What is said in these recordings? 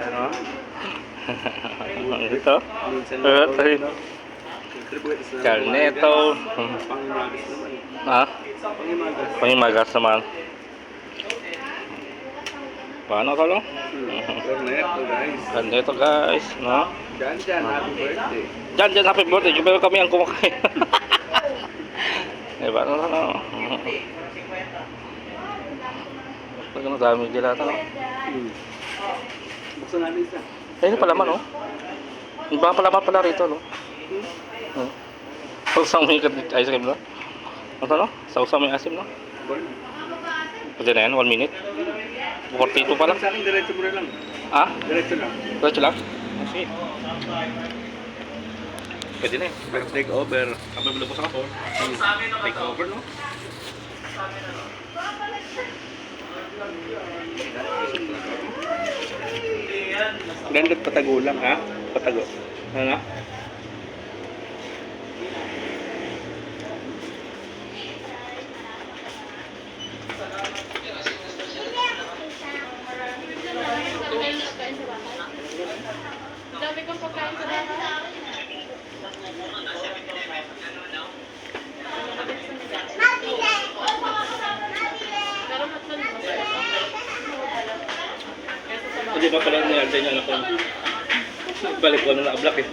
Ano? Ito. Ito. Karneto. Pangimagas naman. Ha? Pangimagas. Pangimagas naman. Paano ka lang? Cornetto, guys. Karneto guys, no? Diyan, happy birthday. Diyan, happy birthday. Pero kami ang kumakain. Diba? Ano? Pag dami gilata, no? Buksan natin isa. Ayun pala man, no? Iba palaman pala rito, no? Sausang may ice cream, no? Ano, no? Sausang may asim, no? Pwede na yan, 1 minute. 42 pa lang. Sa akin, diretso mo na lang. Ah? Diretso lang. Diretso lang? Okay. Pwede na eh. Take over. Kapag bilog ko sa kapor. Take over, no? Ganda patago lang, ha? Patago. Ano na? Dami kong pagkain sa bahay. Hindi ba pala niyalda niya anak ko? Balik ko na naka-block eh.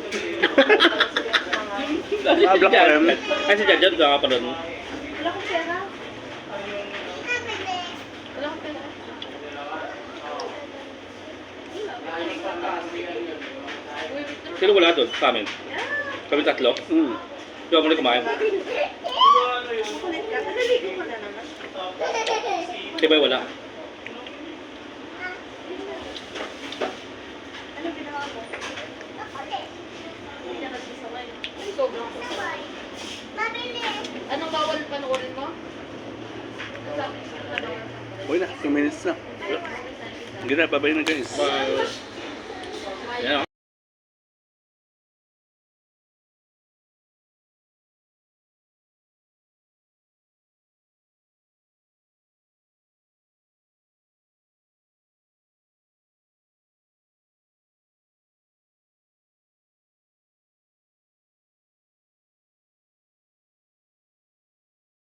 Naka-block pa rin? Ay si Jajan ka pa doon. Wala akong pera. Wala akong pera. Sino wala doon sa amin? Kami tatlo? Di ba muli kumain? Di ba wala? Ano ginawa mo? Hindi na nagsasaway. Ay, sobrang sasaway. Anong bawal panoorin mo? Uy na, 2 minutes na. Hindi na, babay na guys. Bye.